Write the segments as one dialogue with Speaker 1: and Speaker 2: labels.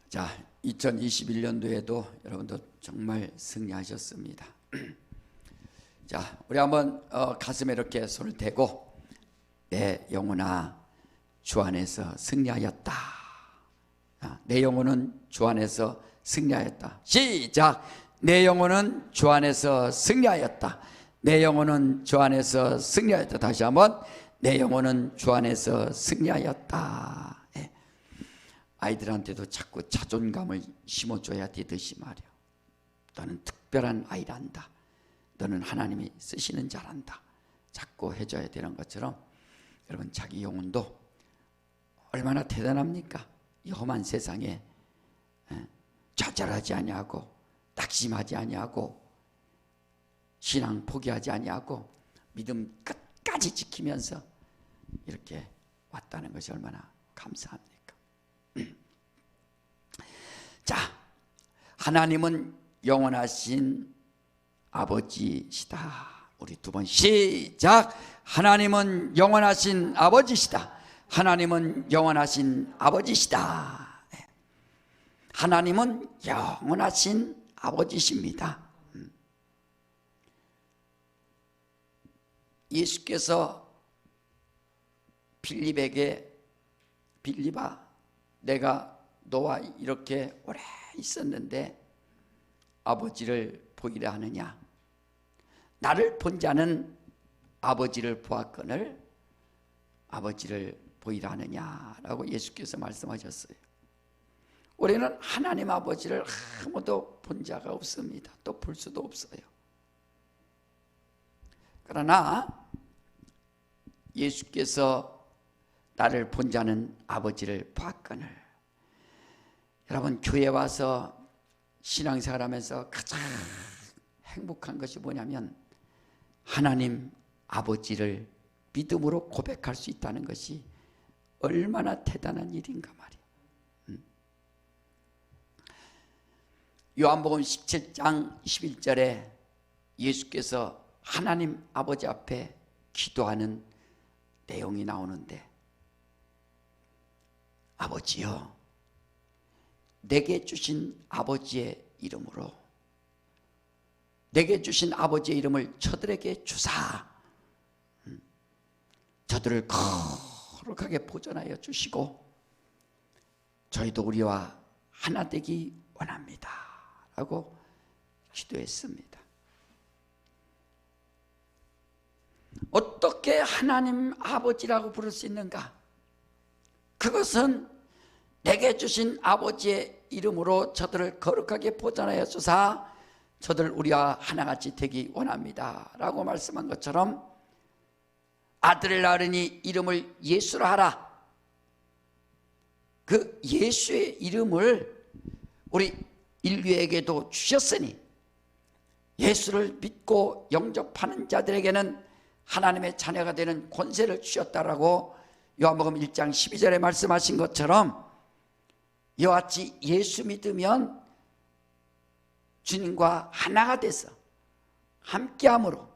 Speaker 1: 자, 2021년도에도 여러분도 정말 승리하셨습니다. 자, 우리 한번 가슴에 이렇게 손을 대고 내 영혼아 주 안에서 승리하였다. 내 영혼은 주 안에서 승리하였다. 시작! 내 영혼은 주 안에서 승리하였다. 내 영혼은 주 안에서 승리하였다. 다시 한번 내 영혼은 주 안에서 승리하였다. 아이들한테도 자꾸 자존감을 심어줘야 되듯이 말이야. 너는 특별한 아이란다. 너는 하나님이 쓰시는 자란다. 자꾸 해줘야 되는 것처럼 여러분 자기 영혼도 얼마나 대단합니까? 이 험한 세상에 좌절하지 아니하고 낙심하지 아니하고 신앙 포기하지 아니하고 믿음 끝까지 지키면서 이렇게 왔다는 것이 얼마나 감사합니까? 자, 하나님은 영원하신 아버지시다. 우리 두 번 시작. 하나님은 영원하신 아버지시다. 하나님은 영원하신 아버지시다. 하나님은 영원하신 아버지십니다. 예수께서 빌립에게 빌립아, 내가 너와 이렇게 오래 있었는데 아버지를 보이려 하느냐? 나를 본 자는 아버지를 보았거늘 아버지를 보이려 하느냐라고 예수께서 말씀하셨어요. 우리는 하나님 아버지를 아무도 본 자가 없습니다. 또 볼 수도 없어요. 그러나 예수께서 나를 본 자는 아버지를 보았거늘. 여러분 교회 와서 신앙생활하면서 가장 행복한 것이 뭐냐면 하나님 아버지를 믿음으로 고백할 수 있다는 것이 얼마나 대단한 일인가 말이에요. 요한복음 17장 11절에 예수께서 하나님 아버지 앞에 기도하는 내용이 나오는데 아버지여 내게 주신 아버지의 이름으로 내게 주신 아버지의 이름을 저들에게 주사 저들을 거룩하게 보존하여 주시고 저희도 우리와 하나 되기 원합니다 라고 기도했습니다. 어떻게 하나님 아버지라고 부를 수 있는가? 그것은 내게 주신 아버지의 이름으로 저들을 거룩하게 보존하여 주사 저들 우리와 하나같이 되기 원합니다 라고 말씀한 것처럼 아들을 낳으니 이름을 예수로 하라. 그 예수의 이름을 우리 인류에게도 주셨으니 예수를 믿고 영접하는 자들에게는 하나님의 자녀가 되는 권세를 주셨다라고 요한복음 1장 12절에 말씀하신 것처럼 이와 같이 예수 믿으면 주님과 하나가 돼서 함께함으로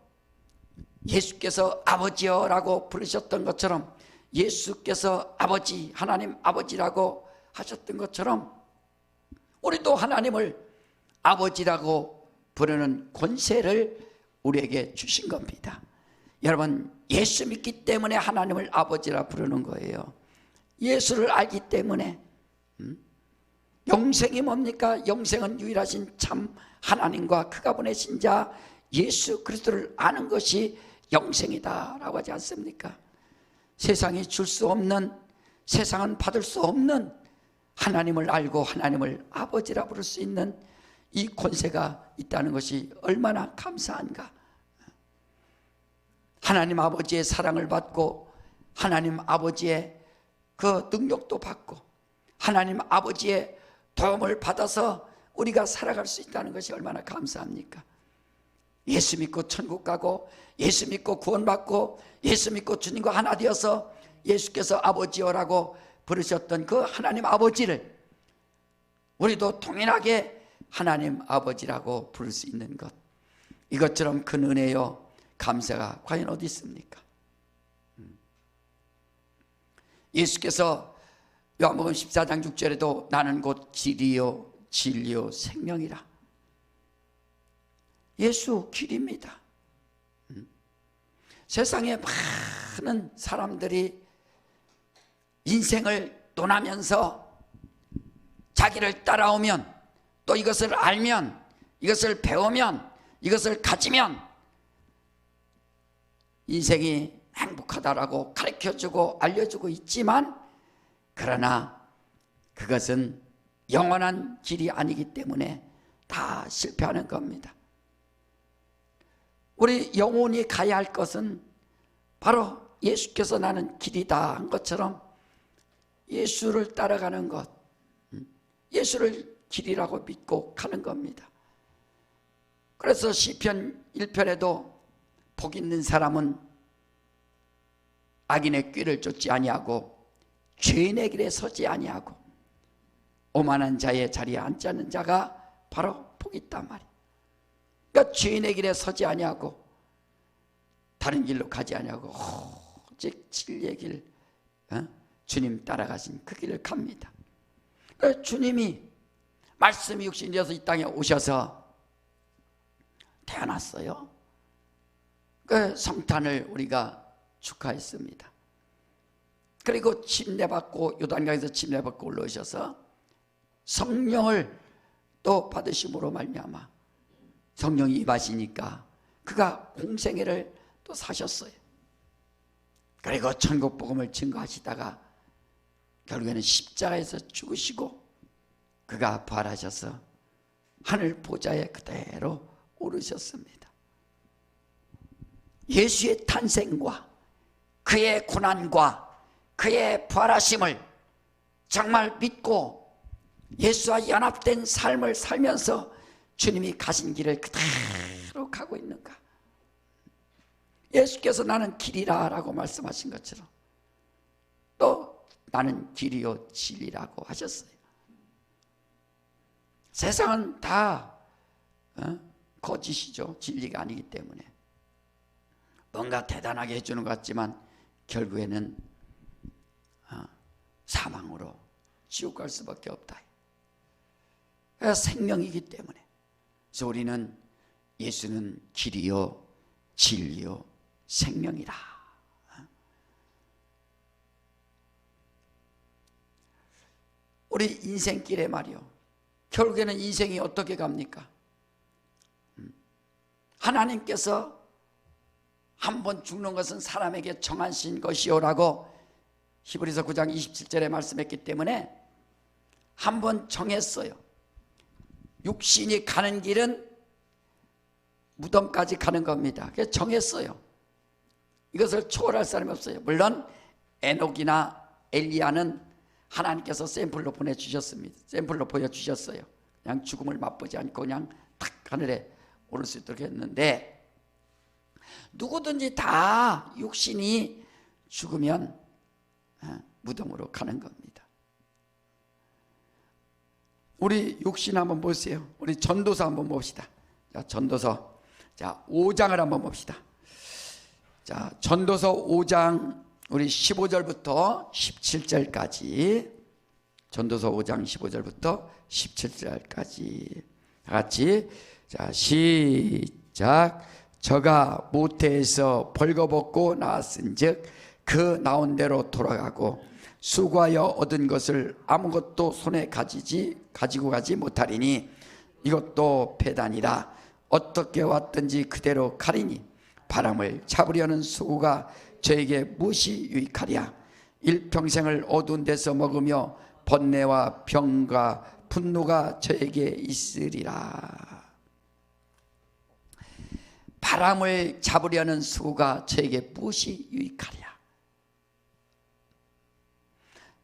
Speaker 1: 예수께서 아버지여라고 부르셨던 것처럼 예수께서 아버지 하나님 아버지라고 하셨던 것처럼 우리도 하나님을 아버지라고 부르는 권세를 우리에게 주신 겁니다. 여러분 예수 믿기 때문에 하나님을 아버지라 부르는 거예요. 예수를 알기 때문에. 영생이 뭡니까? 영생은 유일하신 참 하나님과 그가 보내신 자 예수 그리스도를 아는 것이 영생이다라고 하지 않습니까? 세상이 줄 수 없는, 세상은 받을 수 없는 하나님을 알고 하나님을 아버지라 부를 수 있는 이 권세가 있다는 것이 얼마나 감사한가. 하나님 아버지의 사랑을 받고 하나님 아버지의 그 능력도 받고 하나님 아버지의 도움을 받아서 우리가 살아갈 수 있다는 것이 얼마나 감사합니까? 예수 믿고 천국 가고 예수 믿고 구원받고 예수 믿고 주님과 하나 되어서 예수께서 아버지여라고 부르셨던 그 하나님 아버지를 우리도 동일하게 하나님 아버지라고 부를 수 있는 것, 이것처럼 큰 은혜요 감사가 과연 어디 있습니까? 예수께서 요한복음 14장 6절에도 나는 곧 길이요 진리요 생명이라. 예수 길입니다. 세상에 많은 사람들이 인생을 논하면서 자기를 따라오면, 또 이것을 알면, 이것을 배우면, 이것을 가지면 인생이 행복하다라고 가르쳐주고 알려주고 있지만, 그러나 그것은 영원한 길이 아니기 때문에 다 실패하는 겁니다. 우리 영혼이 가야 할 것은 바로 예수께서 나는 길이다 한 것처럼 예수를 따라가는 것, 예수를 길이라고 믿고 가는 겁니다. 그래서 시편 1편에도 복 있는 사람은 악인의 꾀를 쫓지 아니하고 죄인의 길에 서지 아니하고 오만한 자의 자리에 앉지 않는 자가 바로 복이 있단 말이에요. 그러니까 죄인의 길에 서지 아니하고 다른 길로 가지 아니하고 오직 진리의 길, 주님 따라가신 그 길을 갑니다. 그러니까 주님이 말씀이 육신이 되어서 이 땅에 오셔서 태어났어요. 그 성탄을 우리가 축하했습니다. 그리고 침례받고 요단강에서 침례받고 올라오셔서 성령을 또 받으심으로 말미암아 성령이 임하시니까 그가 공생애를 또 사셨어요. 그리고 천국 복음을 증거하시다가 결국에는 십자가에서 죽으시고 그가 부활하셔서 하늘 보좌에 그대로 오르셨습니다. 예수의 탄생과 그의 고난과 그의 부활하심을 정말 믿고 예수와 연합된 삶을 살면서 주님이 가신 길을 그대로 가고 있는가? 예수께서 나는 길이라 라고 말씀하신 것처럼 또 나는 길이요 진리라고 하셨어요. 세상은 다 거짓이죠. 진리가 아니기 때문에 뭔가 대단하게 해주는 것 같지만 결국에는 사망으로 지옥 갈 수밖에 없다. 생명이기 때문에. 그래서 우리는 예수는 길이요 진리요 생명이라. 우리 인생길에 말이요, 결국에는 인생이 어떻게 갑니까? 하나님께서 한 번 죽는 것은 사람에게 정하신 것이요라고 히브리서 9장 27절에 말씀했기 때문에 한 번 정했어요. 육신이 가는 길은 무덤까지 가는 겁니다. 그래서 정했어요. 이것을 초월할 사람이 없어요. 물론 에녹이나 엘리야는 하나님께서 샘플로 보내주셨습니다. 샘플로 보여주셨어요. 그냥 죽음을 맛보지 않고 그냥 탁 하늘에 오를 수 있도록 했는데, 누구든지 다 육신이 죽으면 무덤으로 가는 겁니다. 우리 육신 한번 보세요. 우리 전도서 한번 봅시다. 자, 전도서 5장을 한번 봅시다. 자, 전도서 5장 우리 15절부터 17절까지, 전도서 5장 15절부터 17절까지 같이, 자, 시작. 저가 모태에서 벌거벗고 나왔은즉 그 나온 대로 돌아가고 수고하여 얻은 것을 아무것도 손에 가지고 가지 못하리니 이것도 배단이라. 어떻게 왔든지 그대로 가리니 바람을 잡으려는 수고가 저에게 무엇이 유익하랴. 일평생을 어두운 데서 먹으며 번뇌와 병과 분노가 저에게 있으리라. 바람을 잡으려는 수고가 저에게 무엇이 유익하랴.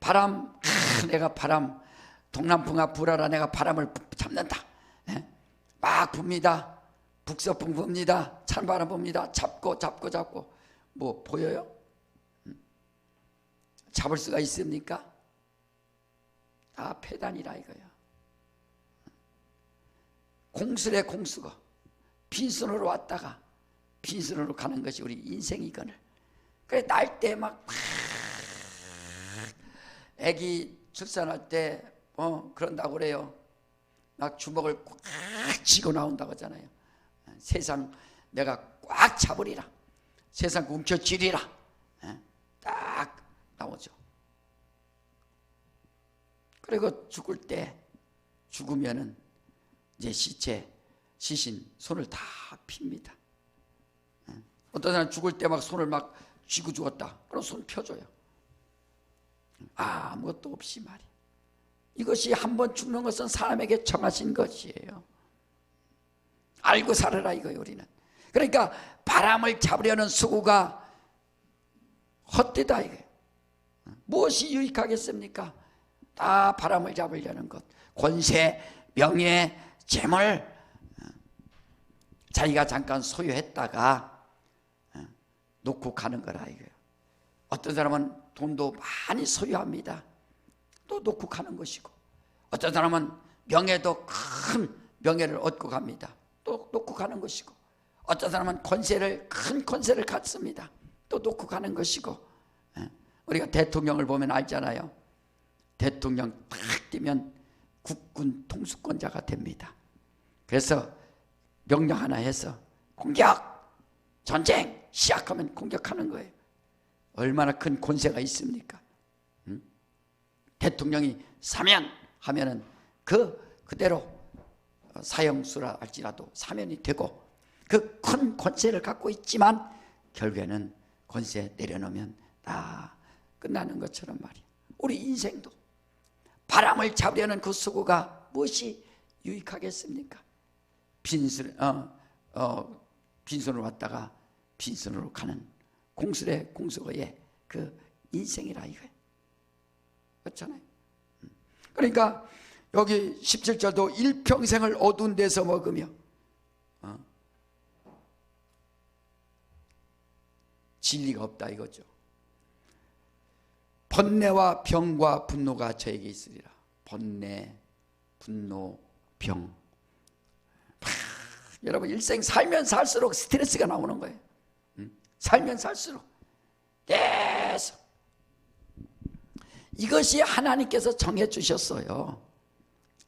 Speaker 1: 바람, 내가 바람, 동남풍아 불어라. 내가 바람을 잡는다. 막 붑니다. 북서풍 붑니다. 찬바람 붑니다. 잡고 뭐 보여요? 잡을 수가 있습니까? 다 폐단이라 이거야. 공수래 공수거. 빈손으로 왔다가 빈손으로 가는 것이 우리 인생이거늘. 그래 날 때 막 애기 출산할 때 그런다고 그래요. 막 주먹을 꽉 쥐고 나온다고 하잖아요. 세상 내가 꽉 잡으리라, 세상 움켜쥐리라, 딱 나오죠. 그리고 죽을 때, 죽으면은 이제 시신 손을 다 핍니다. 어떤 사람 죽을 때 막 손을 막 쥐고 죽었다, 그럼 손 펴줘요. 아무것도 없이 말이에요. 이것이 한번 죽는 것은 사람에게 정하신 것이에요. 알고 살아라 이거예요. 우리는 그러니까 바람을 잡으려는 수고가 헛되다 이거예요. 무엇이 유익하겠습니까? 다 바람을 잡으려는 것, 권세, 명예, 재물, 자기가 잠깐 소유했다가 놓고 가는 거라 이거예요. 어떤 사람은 돈도 많이 소유합니다. 또 놓고 가는 것이고, 어떤 사람은 명예도 큰 명예를 얻고 갑니다. 또 놓고 가는 것이고, 어떤 사람은 큰 권세를 갖습니다. 또 놓고 가는 것이고. 우리가 대통령을 보면 알잖아요. 대통령 딱 뛰면 국군 통수권자가 됩니다. 그래서 명령 하나 해서 공격, 전쟁 시작하면 공격하는 거예요. 얼마나 큰 권세가 있습니까? 대통령이 사면 하면은 그대로 사형수라 할지라도 사면이 되고, 그 큰 권세를 갖고 있지만 결국에는 권세 내려놓으면 다 끝나는 것처럼 말이에요. 우리 인생도 바람을 잡으려는 그 수고가 무엇이 유익하겠습니까? 빈손으로 왔다가 빈손으로 가는 공수의 공수거의 그 인생이라 이거예요. 그렇잖아요. 그러니까 여기 17절도 일평생을 어두운 데서 먹으며 진리가 없다 이거죠. 번뇌와 병과 분노가 저에게 있으리라. 번뇌, 분노, 병. 여러분 일생 살면 살수록 스트레스가 나오는 거예요. 살면 살수록 계속. 이것이 하나님께서 정해 주셨어요.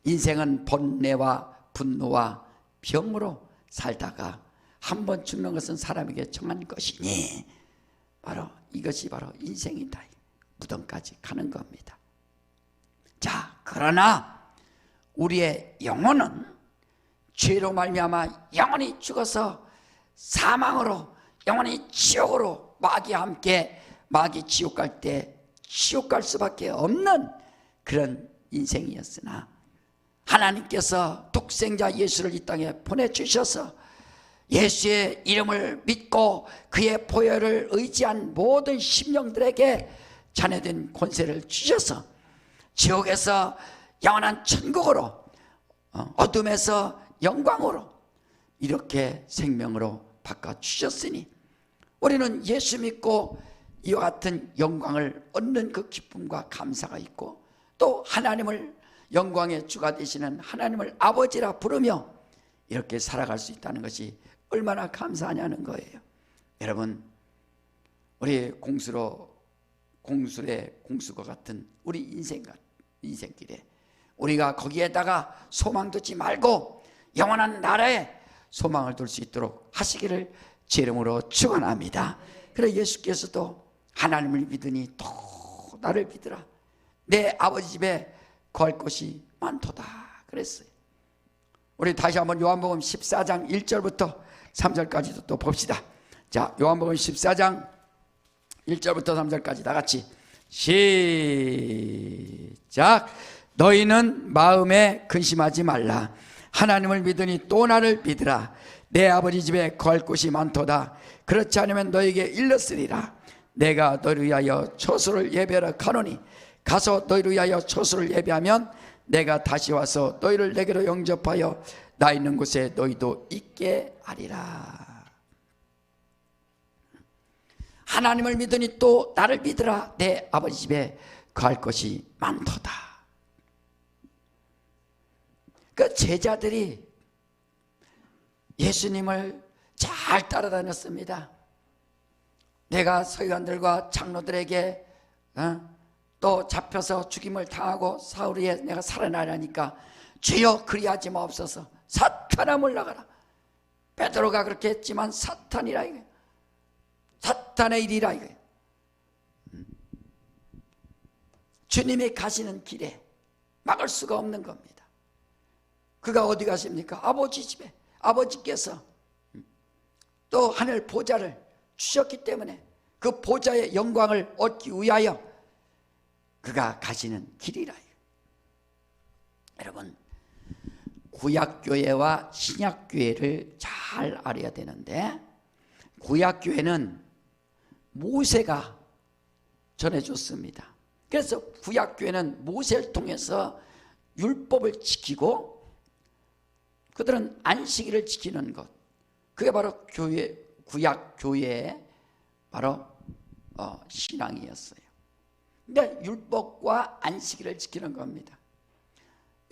Speaker 1: 인생은 번뇌와 분노와 병으로 살다가 한 번 죽는 것은 사람에게 정한 것이니 이것이 바로 인생이다. 무덤까지 가는 겁니다. 자, 그러나 우리의 영혼은 죄로 말미암아 영원히 죽어서 사망으로, 영원히 지옥으로, 마귀와 함께 마귀 지옥 갈 때 지옥 갈 수밖에 없는 그런 인생이었으나, 하나님께서 독생자 예수를 이 땅에 보내주셔서 예수의 이름을 믿고 그의 보혈을 의지한 모든 심령들에게 자녀된 권세를 주셔서 지옥에서 영원한 천국으로, 어둠에서 영광으로 이렇게 생명으로 바꿔주셨으니 우리는 예수 믿고 이와 같은 영광을 얻는 그 기쁨과 감사가 있고, 또 하나님을, 영광의 주가 되시는 하나님을 아버지라 부르며 이렇게 살아갈 수 있다는 것이 얼마나 감사하냐는 거예요. 여러분, 우리 공술의 공수과 같은 우리 인생길에 우리가 거기에다가 소망 두지 말고 영원한 나라에 소망을 둘 수 있도록 하시기를 제 이름으로 축원합니다. 그래 예수께서도 하나님을 믿으니 또 나를 믿으라. 내 아버지 집에 거할 곳이 많도다 그랬어요. 우리 다시 한번 요한복음 14장 1절부터 3절까지도 또 봅시다. 자, 요한복음 14장 1절부터 3절까지 다 같이 시작. 너희는 마음에 근심하지 말라. 하나님을 믿으니 또 나를 믿으라. 내 아버지 집에 거할 곳이 많도다. 그렇지 않으면 너에게 일렀으리라. 내가 너희를 위하여 처소를 예배하러 가노니 가서 너희를 위하여 처소를 예배하면 내가 다시 와서 너희를 내게로 영접하여 나 있는 곳에 너희도 있게 하리라. 하나님을 믿으니 또 나를 믿으라. 내 아버지 집에 거할 것이 많도다. 그 제자들이 예수님을 잘 따라다녔습니다. 내가 서기관들과 장로들에게 또 잡혀서 죽임을 당하고 사울이 내가 살아나려니까 주여 그리하지 마옵소서, 사탄아 물러가라. 베드로가 그렇게 했지만 사탄이라 이거예요. 사탄의 일이라 이거예요. 주님이 가시는 길에 막을 수가 없는 겁니다. 그가 어디 가십니까? 아버지 집에. 아버지께서 또 하늘 보좌를 주셨기 때문에 그 보좌의 영광을 얻기 위하여 그가 가시는 길이라. 여러분, 구약교회와 신약교회를 잘 알아야 되는데, 구약교회는 모세가 전해줬습니다. 그래서 구약교회는 모세를 통해서 율법을 지키고 그들은 안식일을 지키는 것, 그게 바로 교회, 구약교회의 바로 신앙이었어요. 그러니까 율법과 안식일을 지키는 겁니다.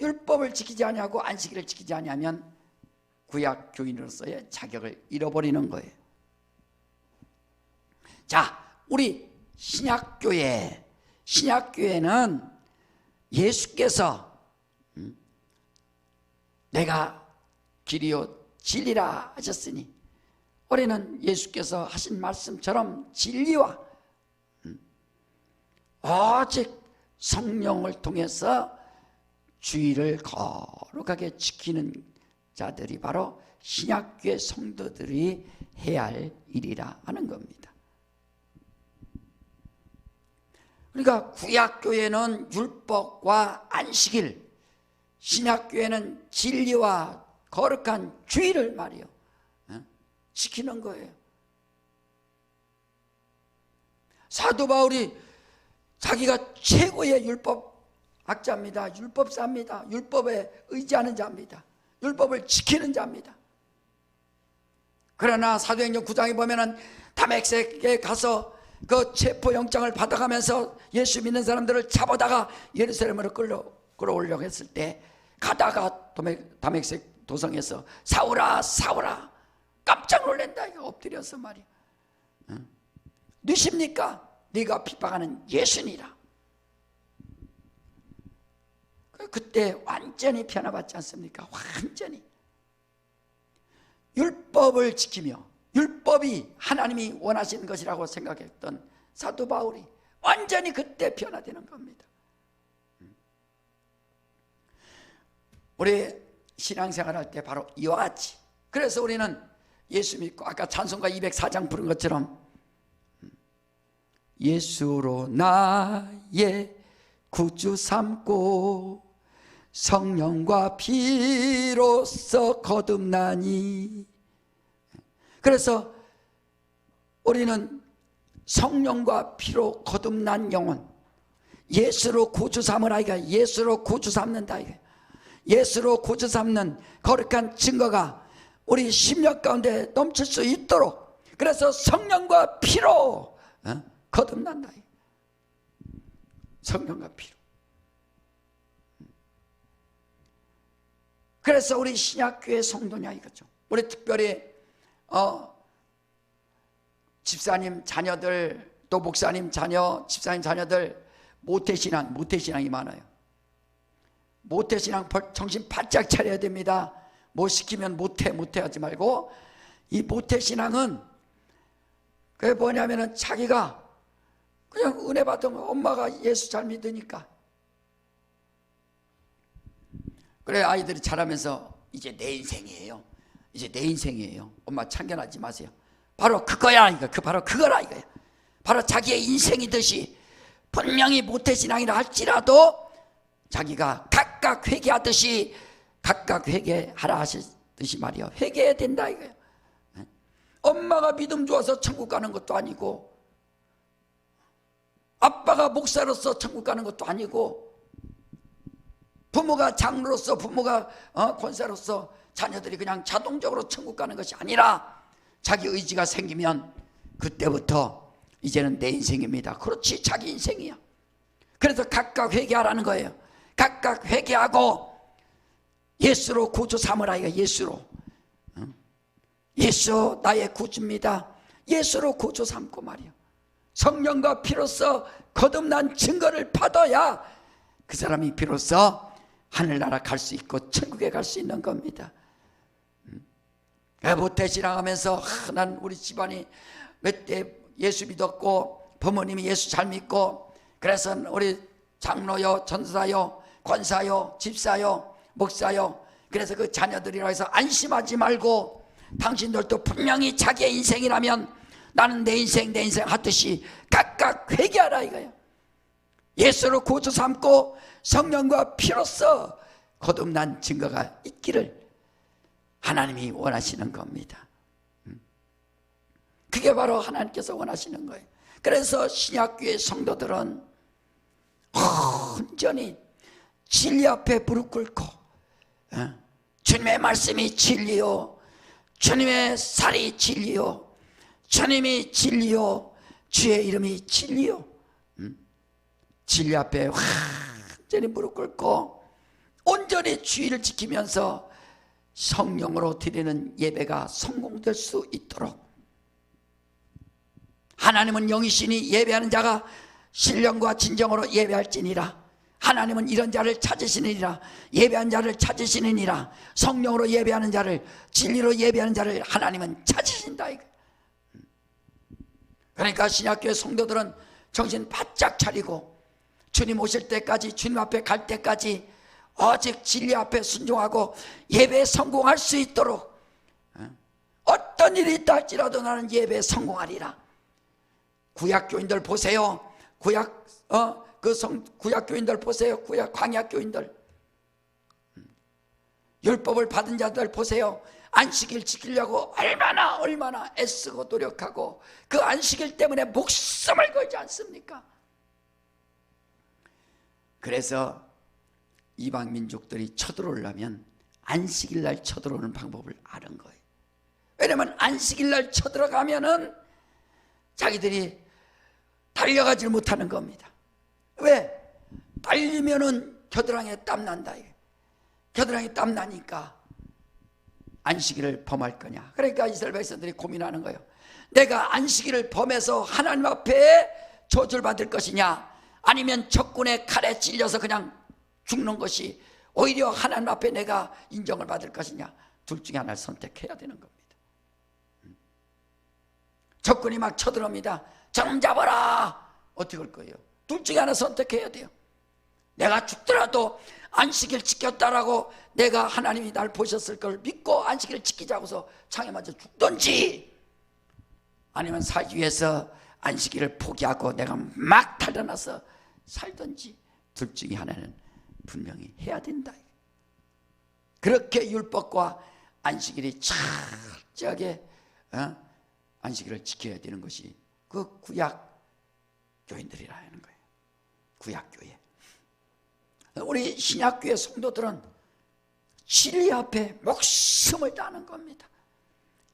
Speaker 1: 율법을 지키지 아니하고 안식일을 지키지 아니하면 구약 교인으로서의 자격을 잃어버리는 거예요. 자, 우리 신약교회는 예수께서 내가 길이요 진리라 하셨으니, 우리는 예수께서 하신 말씀처럼 진리와 오직 성령을 통해서 주의를 거룩하게 지키는 자들이 바로 신약교회 성도들이 해야 할 일이라 하는 겁니다. 그러니까 구약교회는 율법과 안식일, 신약교회는 진리와 거룩한 주의를 말이요 지키는 거예요. 사도 바울이 자기가 최고의 율법학자입니다. 율법사입니다. 율법에 의지하는 자입니다. 율법을 지키는 자입니다. 그러나 사도행전 9장에 보면은 다메섹에 가서 그 체포영장을 받아가면서 예수 믿는 사람들을 잡아다가 예루살렘으로 끌어올려고 했을 때, 가다가 다메섹 도성에서 사울아 사울아 깜짝 놀란다. 이거 엎드려서 말이야. 누십니까? 네가 핍박하는 예수니라. 그때 완전히 변화받지 않습니까? 완전히 율법을 지키며 율법이 하나님이 원하시는 것이라고 생각했던 사도 바울이 완전히 그때 변화되는 겁니다. 우리 신앙생활 할 때 바로 이와 같이, 그래서 우리는 예수 믿고 아까 찬송가 204장 부른 것처럼 예수로 나의 구주 삼고 성령과 피로써 거듭나니, 그래서 우리는 성령과 피로 거듭난 영혼, 예수로 구주 삼으라 이거, 예수로 구주 삼는다 이거, 예수로 구주 삼는 거룩한 증거가 우리 심령 가운데 넘칠 수 있도록, 그래서 성령과 피로 거듭난다. 성령과 피로. 그래서 우리 신약교회 성도냐 이거죠. 우리 특별히 집사님 자녀들, 또 목사님 자녀, 집사님 자녀들 모태신앙이 많아요. 모태신앙 정신 바짝 차려야 됩니다. 뭐 시키면 못해 하지 말고, 이 모태신앙은 그게 뭐냐면은 자기가 그냥 은혜 받으면 엄마가 예수 잘 믿으니까, 그래 아이들이 자라면서 이제 내 인생이에요, 이제 내 인생이에요, 엄마 참견하지 마세요, 바로 그거야 이거, 바로 그거라 이거야. 바로 자기의 인생이듯이 분명히 모태신앙이라 할지라도 자기가 각각 회개하듯이 각각 회개하라 하시듯이 말이야, 회개해야 된다 이거야. 엄마가 믿음 좋아서 천국 가는 것도 아니고, 아빠가 목사로서 천국 가는 것도 아니고, 부모가 장로로서, 부모가 권사로서 자녀들이 그냥 자동적으로 천국 가는 것이 아니라, 자기 의지가 생기면 그때부터 이제는 내 인생입니다. 그렇지, 자기 인생이야. 그래서 각각 회개하라는 거예요. 각각 회개하고 예수로 구주 삼으라 이거, 예수로. 예수 나의 구주입니다. 예수로 구주 삼고 말이야. 성령과 피로써 거듭난 증거를 받아야 그 사람이 비로소 하늘나라 갈 수 있고 천국에 갈 수 있는 겁니다. 모태신앙하면서 난 우리 집안이 몇 대 예수 믿었고 부모님이 예수 잘 믿고 그래서 우리 장로요, 전사요, 권사요, 집사요, 목사요, 그래서 그 자녀들이라 해서 안심하지 말고 당신들도 분명히 자기의 인생이라면 나는 내 인생 하듯이 각각 회개하라 이거예요. 예수를 구주 삼고 성령과 피로써 거듭난 증거가 있기를 하나님이 원하시는 겁니다. 그게 바로 하나님께서 원하시는 거예요. 그래서 신약교회 성도들은 온전히 진리 앞에 무릎 꿇고 주님의 말씀이 진리요, 주님의 살이 진리요, 주님이 진리요, 주의 이름이 진리요, 진리 앞에 완전히 무릎 꿇고 온전히 주의를 지키면서 성령으로 드리는 예배가 성공될 수 있도록 하나님은 영이시니 예배하는 자가 신령과 진정으로 예배할지니라. 하나님은 이런 자를 찾으시느니라. 예배한 자를 찾으시느니라. 성령으로 예배하는 자를, 진리로 예배하는 자를 하나님은 찾으신다. 그러니까 신약교회 성도들은 정신 바짝 차리고 주님 오실 때까지, 주님 앞에 갈 때까지 오직 진리 앞에 순종하고 예배에 성공할 수 있도록 어떤 일이 있다 할지라도 나는 예배에 성공하리라. 구약교인들 보세요. 구약교인들 보세요. 광야교인들, 율법을 받은 자들 보세요. 안식일 지키려고 얼마나 애쓰고 노력하고 그 안식일 때문에 목숨을 걸지 않습니까? 그래서 이방 민족들이 쳐들어오려면 안식일 날 쳐들어오는 방법을 아는 거예요. 왜냐면 안식일 날 쳐들어가면은 자기들이 달려가지 못하는 겁니다. 왜? 달리면은 겨드랑이에 땀 난다. 겨드랑이에 땀 나니까 안식일을 범할 거냐. 그러니까 이스라엘 백성들이 고민하는 거예요. 내가 안식일을 범해서 하나님 앞에 저주를 받을 것이냐, 아니면 적군의 칼에 찔려서 그냥 죽는 것이 오히려 하나님 앞에 내가 인정을 받을 것이냐. 둘 중에 하나를 선택해야 되는 겁니다. 적군이 막 쳐들어옵니다. 저놈 잡아라. 어떻게 할 거예요? 둘 중에 하나 선택해야 돼요. 내가 죽더라도 안식일 지켰다라고 내가 하나님이 날 보셨을 걸 믿고 안식일을 지키자고서 창에 맞아 죽든지, 아니면 살기 위해서 안식일을 포기하고 내가 막 달려나서 살든지, 둘 중에 하나는 분명히 해야 된다. 그렇게 율법과 안식일이 철저하게 안식일을 지켜야 되는 것이 그 구약 교인들이라는 거예요. 구약교회. 우리 신약교회 성도들은 진리 앞에 목숨을 다하는 겁니다.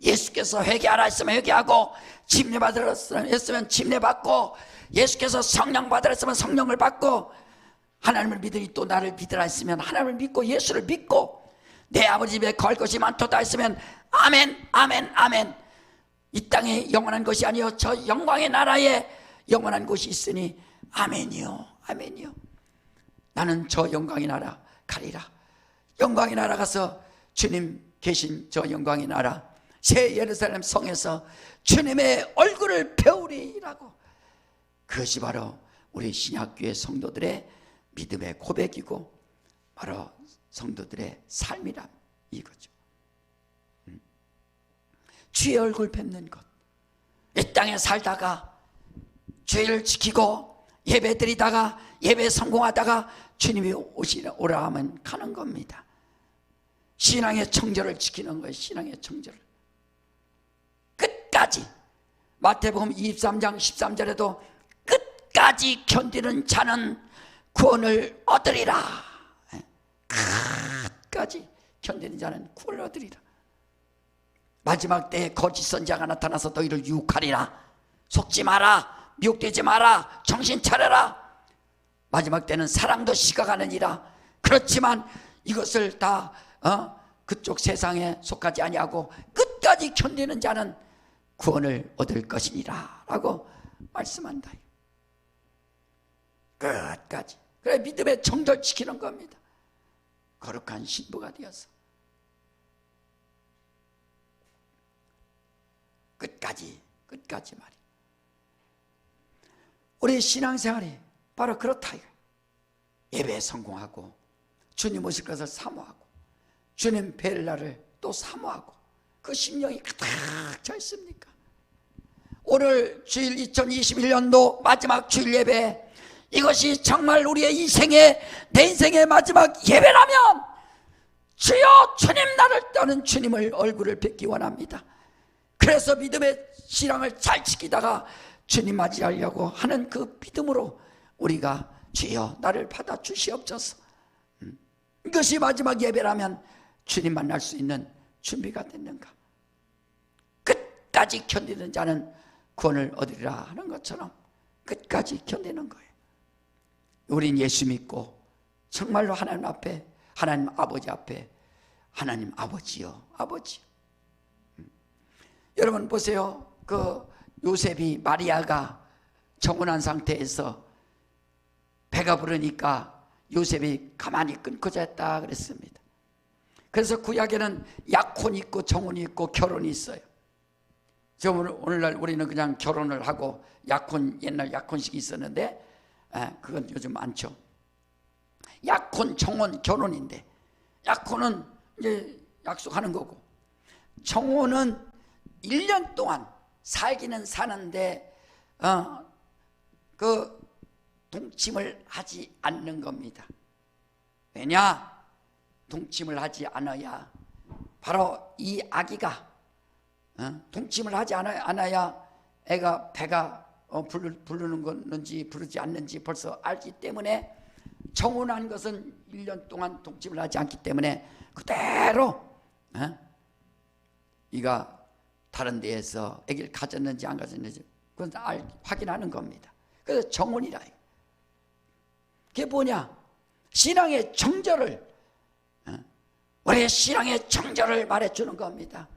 Speaker 1: 예수께서 회개하라 했으면 회개하고, 침례 받으라 했으면 침례 받고, 예수께서 성령 받으라 했으면 성령을 받고, 하나님을 믿으니 또 나를 믿으라 했으면 하나님을 믿고 예수를 믿고, 내 아버지 집에 거할 것이 많도다 했으면 아멘, 아멘, 아멘. 이 땅에 영원한 것이 아니요 저 영광의 나라에 영원한 곳이 있으니 아멘이요, 아멘이요. 나는 저 영광의 나라 가리라. 영광의 나라 가서 주님 계신 저 영광의 나라 새 예루살렘 성에서 주님의 얼굴을 배우리라고. 그것이 바로 우리 신약교회 성도들의 믿음의 고백이고 바로 성도들의 삶이란 이거죠. 주의 얼굴 뵙는 것. 이 땅에 살다가 주의를 지키고 예배 드리다가 예배 성공하다가 주님이 오라 하면 가는 겁니다. 신앙의 청절을 지키는 거예요. 신앙의 청절을 끝까지. 마태복음 23장 13절에도 끝까지 견디는 자는 구원을 얻으리라. 끝까지 견디는 자는 구원을 얻으리라. 마지막 때에 거짓 선지자가 나타나서 너희를 유혹하리라. 속지 마라, 미혹되지 마라, 정신 차려라. 마지막 때는 사랑도 식어가느니라. 그렇지만 이것을 다 그쪽 세상에 속하지 아니하고 끝까지 견디는 자는 구원을 얻을 것이니라 라고 말씀한다. 끝까지. 그래 믿음에 정결시키는 겁니다. 거룩한 신부가 되어서 끝까지 말이야. 우리 신앙생활이 바로 그렇다 이거야. 예배에 성공하고 주님 오실 것을 사모하고 주님 뵐 날을 또 사모하고 그 심령이 가득 차 있습니까? 오늘 주일 2021년도 마지막 주일 예배, 이것이 정말 우리의 인생의, 내 인생의 마지막 예배라면 주여 주님 나를 떠는 주님을 얼굴을 뵙기 원합니다. 그래서 믿음의 신앙을 잘 지키다가 주님 맞이하려고 하는 그 믿음으로 우리가 주여 나를 받아 주시옵소서, 이것이 마지막 예배라면 주님 만날 수 있는 준비가 됐는가? 끝까지 견디는 자는 구원을 얻으리라 하는 것처럼 끝까지 견디는 거예요. 우린 예수 믿고 정말로 하나님 앞에, 하나님 아버지 앞에, 하나님 아버지요, 아버지. 여러분 보세요. 그 요셉이 마리아가 정혼한 상태에서 배가 부르니까 요셉이 가만히 끊고 잤다 그랬습니다. 그래서 구약에는 약혼이 있고 정혼이 있고 결혼이 있어요. 오늘날 우리는 그냥 결혼을 하고 약혼, 옛날 약혼식이 있었는데 그건 요즘 많죠. 약혼, 정혼, 결혼인데 약혼은 이제 약속하는 거고, 정혼은 1년 동안 살기는 사는데 그 동침을 하지 않는 겁니다. 왜냐? 동침을 하지 않아야 바로 이 아기가 동침을 하지 않아야 애가 배가 부르는 건지 부르지 않는지 벌써 알기 때문에, 정혼한 것은 1년 동안 동침을 하지 않기 때문에 그대로 이가 다른 데에서 아기를 가졌는지 안 가졌는지 그건 확인하는 겁니다. 그래서 정혼이라. 그게 뭐냐? 신앙의 정절을, 우리의 신앙의 정절을 말해주는 겁니다.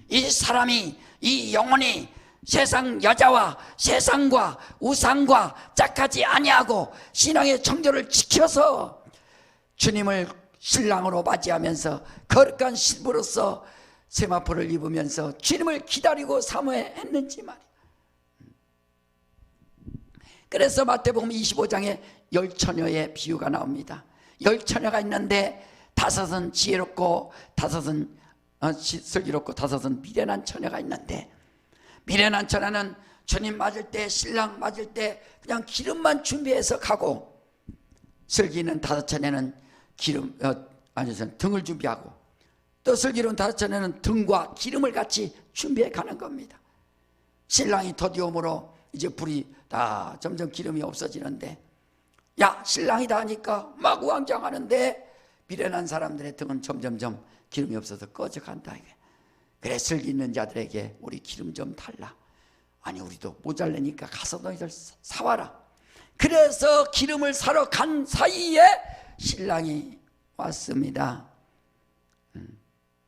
Speaker 1: 이 사람이, 이 영혼이 세상 여자와 세상과 우상과 짝하지 아니하고 신앙의 정절을 지켜서 주님을 신랑으로 맞이하면서 거룩한 신부로서 세마포를 입으면서 주님을 기다리고 사모했는지 말이야. 그래서 마태복음 25장에 10처녀의 비유가 나옵니다. 10처녀가 있는데 5은 지혜롭고 5은 슬기롭고 5은 미련한 처녀가 있는데, 미련한 처녀는 주님 맞을 때, 신랑 맞을 때 그냥 기름만 준비해서 가고, 슬기는 5처녀는 등을 준비하고, 또 슬기로운 5처녀는 등과 기름을 같이 준비해 가는 겁니다. 신랑이 더디움으로 이제 불이 다 점점 기름이 없어지는데, 야 신랑이다 하니까 마구왕장하는데 미련한 사람들의 등은 점점점 기름이 없어서 꺼져간다. 그래, 슬기 있는 자들에게 우리 기름 좀 달라. 아니 우리도 모자라니까 가서 너희들 사와라. 그래서 기름을 사러 간 사이에 신랑이 왔습니다.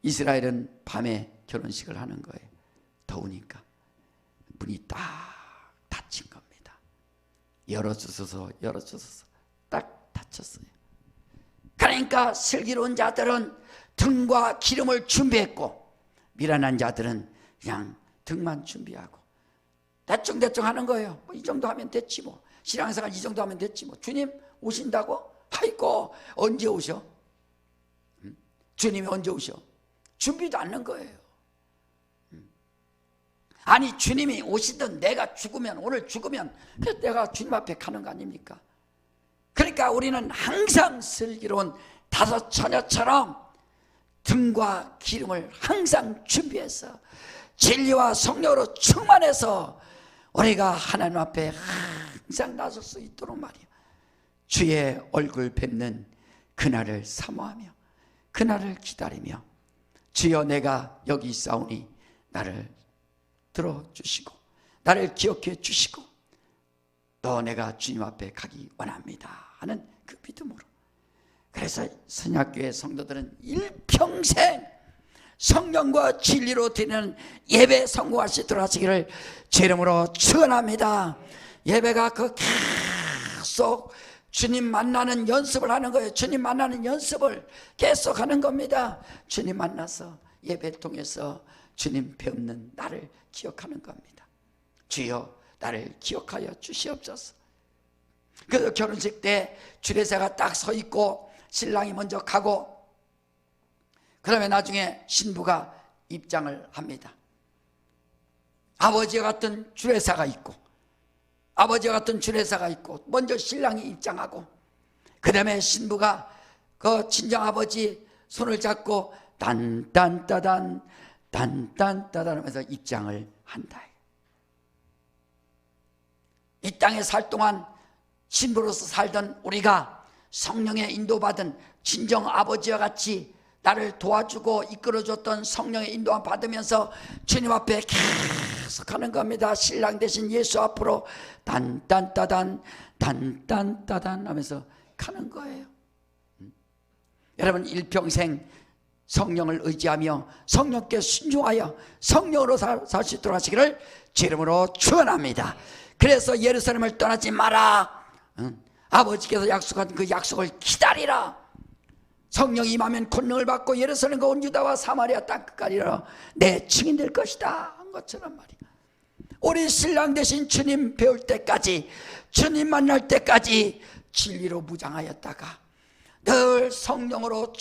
Speaker 1: 이스라엘은 밤에 결혼식을 하는 거예요. 더우니까 문이 딱 닫힌 겁니다. 열어주소서 딱 닫혔어요. 그러니까 슬기로운 자들은 등과 기름을 준비했고, 미련한 자들은 그냥 등만 준비하고 대충 하는 거예요. 뭐 이 정도 하면 됐지 뭐. 신앙생활 이 정도 하면 됐지 뭐. 주님 오신다고? 아이고 언제 오셔? 주님이 언제 오셔? 준비도 않는 거예요. 아니 주님이 오시든 내가 죽으면, 오늘 죽으면 내가 주님 앞에 가는 거 아닙니까? 그러니까 우리는 항상 슬기로운 5처녀처럼 등과 기름을 항상 준비해서 진리와 성령으로 충만해서 우리가 하나님 앞에 항상 나설 수 있도록 말이야. 주의 얼굴 뵙는 그날을 사모하며 그날을 기다리며, 주여 내가 여기 있사오니 나를 들어주시고 나를 기억해 주시고 또 내가 주님 앞에 가기 원합니다 하는 그 믿음으로. 그래서 선약교회 성도들은 일평생 성령과 진리로 드리는 예배 성공할 수 있도록 하시기를 제 이름으로 축원합니다. 예배가 그 계속 계속 주님 만나는 연습을 하는 거예요. 주님 만나는 연습을 계속 하는 겁니다. 주님 만나서 예배 통해서 주님 배우는 나를 기억하는 겁니다. 주여 나를 기억하여 주시옵소서. 그래서 결혼식 때 주례사가 딱 서 있고 신랑이 먼저 가고, 그러면 나중에 신부가 입장을 합니다. 아버지와 같은 주례사가 있고, 아버지와 같은 주례사가 있고, 먼저 신랑이 입장하고, 그 다음에 신부가 그 친정아버지 손을 잡고 딴딴따단 딴딴따단 하면서 입장을 한다. 이 땅에 살 동안 신부로서 살던 우리가 성령의 인도받은 친정아버지와 같이 나를 도와주고 이끌어줬던 성령의 인도함 받으면서 주님 앞에 계속 가는 겁니다. 신랑 대신 예수 앞으로 딴딴따단 딴딴따단 하면서 가는 거예요. 여러분, 일평생 성령을 의지하며 성령께 순종하여 성령으로 살 수 있도록 하시기를 주 이름으로 축원합니다. 그래서 예루살렘을 떠나지 마라. 아버지께서 약속한 그 약속을 기다리라. 성령이 임하면 권능을 받고 예루살렘과 온 유다와 사마리아 땅끝까지 내 증인 될 것이다 한 것처럼 말이야. 우리 신랑 대신 주님 배울 때까지, 주님 만날 때까지 진리로 무장하였다가 늘 성령으로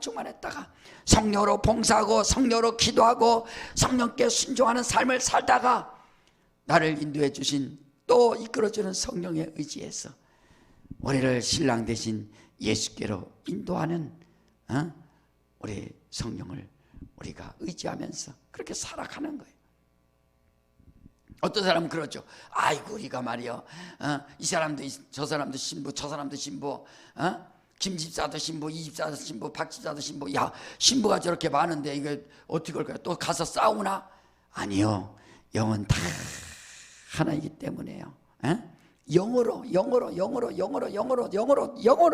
Speaker 1: 충만했다가 성령으로 봉사하고 성령으로 기도하고 성령께 순종하는 삶을 살다가 나를 인도해 주신, 또 이끌어주는 성령에 의지해서 우리를 신랑 대신 예수께로 인도하는 우리 성령을 우리가 의지하면서 그렇게 살아가는 거예요. 어떤 사람은 그러죠. 아이고 우리가 말이요, 이 사람도 저 사람도 신부, 저 사람도 신부, 김 집사도 신부, 이 집사도 신부, 박 집사도 신부. 야, 신부가 저렇게 많은데 이거 어떻게 할까요? 또 가서 싸우나? 아니요, 영은 다 하나이기 때문에요. 영으로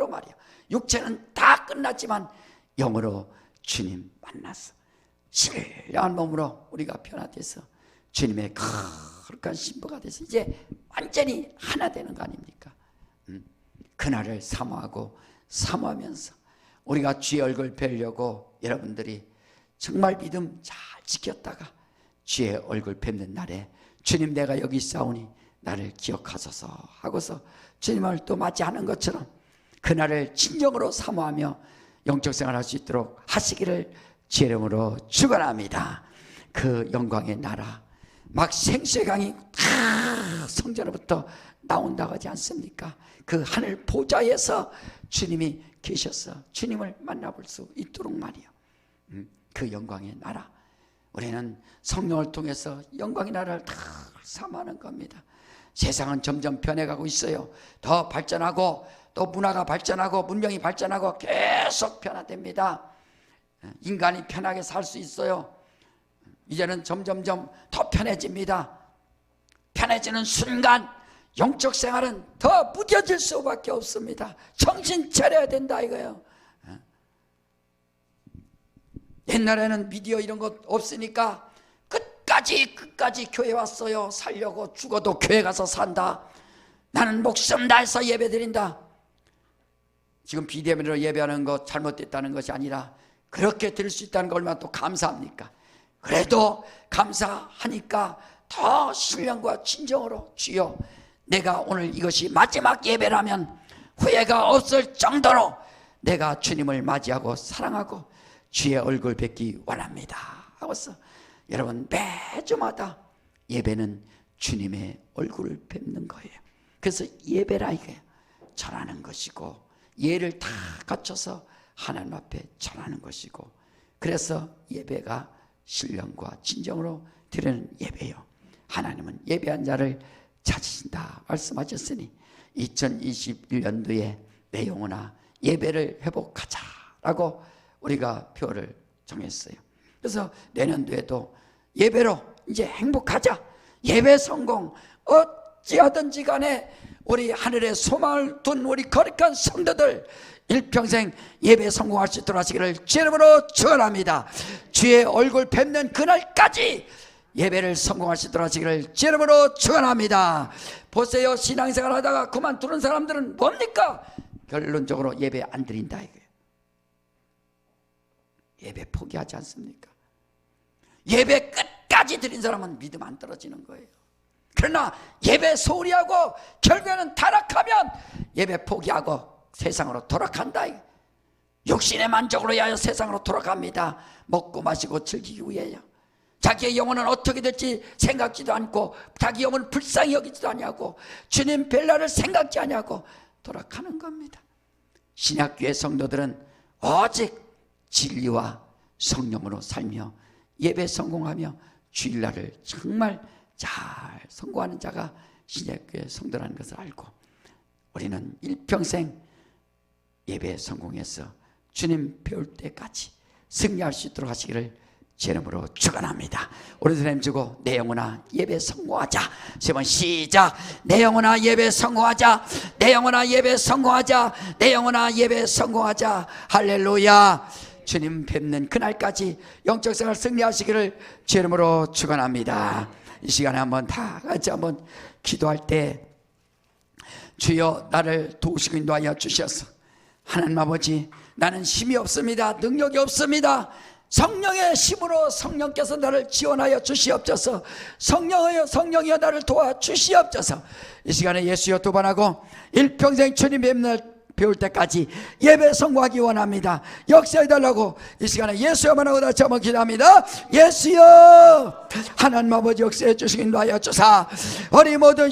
Speaker 1: 말이야. 육체는 다 끝났지만 영으로 주님 만났어. 신령한 몸으로 우리가 변화돼서 주님의 거룩한 신부가 돼서 이제 완전히 하나 되는 거 아닙니까? 그날을 사모하면서 우리가 주의 얼굴 뵈려고 여러분들이 정말 믿음 잘 지켰다가 주의 얼굴 뵙는 날에 주님 내가 여기 있사오니 나를 기억하소서 하고서 주님을 또 맞이하는 것처럼 그날을 진정으로 사모하며 영적 생활할 수 있도록 하시기를 주의 이름으로 축원합니다. 그 영광의 나라, 막 생수의 강이 성전으로부터 나온다고 하지 않습니까? 그 하늘 보좌에서 주님이 계셔서 주님을 만나볼 수 있도록 말이요. 그 영광의 나라, 우리는 성령을 통해서 영광의 나라를 다 사모하는 겁니다. 세상은 점점 변해가고 있어요. 더 발전하고 또 문화가 발전하고 문명이 발전하고 계속 변화됩니다. 인간이 편하게 살 수 있어요. 이제는 점점점 더 편해집니다. 편해지는 순간 영적 생활은 더 무뎌질 수밖에 없습니다. 정신 차려야 된다 이거예요. 옛날에는 미디어 이런 것 없으니까 끝까지 교회 왔어요. 살려고 죽어도 교회 가서 산다. 나는 목숨 다해서 예배 드린다. 지금 비대면으로 예배하는 것 잘못됐다는 것이 아니라 그렇게 드릴 수 있다는 거 얼마나 또 감사합니까? 그래도 감사하니까 더 신령과 진정으로 주여 내가 오늘 이것이 마지막 예배라면 후회가 없을 정도로 내가 주님을 맞이하고 사랑하고 주의 얼굴 뵙기 원합니다 하고서 여러분 매주마다 예배는 주님의 얼굴을 뵙는 거예요. 그래서 예배라 이거예요. 전하는 것이고 예를 다 갖춰서 하나님 앞에 전하는 것이고, 그래서 예배가 신령과 진정으로 드리는 예배요. 하나님은 예배한 자를 찾으신다 말씀하셨으니 2021년도에 내 영혼아 예배를 회복하자라고 우리가 표를 정했어요. 그래서 내년도에도 예배로 이제 행복하자, 예배 성공, 어찌하든지 간에 우리 하늘에 소망을 둔 우리 거룩한 성도들 일평생 예배 성공할 수 있도록 하시기를 주의 이름으로 축원합니다. 주의 얼굴 뵙는 그날까지 예배를 성공할 수 있도록 하시기를 주 이름으로 축원합니다. 보세요, 신앙생활 하다가 그만두는 사람들은 뭡니까? 결론적으로 예배 안 드린다 이거예요. 예배 포기하지 않습니까? 예배 끝까지 드린 사람은 믿음 안 떨어지는 거예요. 그러나 예배 소홀히 하고 결국에는 타락하면 예배 포기하고 세상으로 돌아간다. 육신의 만족을 위하여 세상으로 돌아갑니다. 먹고 마시고 즐기기 위해요. 자기의 영혼은 어떻게 될지 생각지도 않고 자기 영혼을 불쌍히 여기지도 아니하고 주님 뵐 날을 생각지 아니하고 돌아가는 겁니다. 신약교회 성도들은 오직 진리와 성령으로 살며 예배 성공하며 주일날을 정말 잘 성공하는 자가 신약교회 성도라는 것을 알고 우리는 일평생 예배 성공해서 주님 배울 때까지 승리할 수 있도록 하시기를 제 이름으로 축원합니다. 우리 선생님 주고 내 영혼아 예배 성공하자. 세 번 시작. 내 영혼아 예배 성공하자. 내 영혼아 예배 성공하자. 내 영혼아 예배 성공하자. 할렐루야. 주님 뵙는 그날까지 영적 생활 승리하시기를 제 이름으로 축원합니다. 이 시간에 한번 다 같이 한번 기도할 때 주여 나를 도우시고 인도하여 주셔서 하나님 아버지 나는 힘이 없습니다. 능력이 없습니다. 성령의 힘으로 성령께서 나를 지원하여 주시옵소서. 성령이여 나를 도와 주시옵소서. 이 시간에 예수여 두 번 하고 일평생 주님 뵙는 배울 때까지 예배 성공하기 원합니다. 역사해달라고 이 시간에 예수여만 하고 다시 한번 기도합니다. 예수여 하나님 아버지 역사해 주시기 인도하여 주사 우리 모든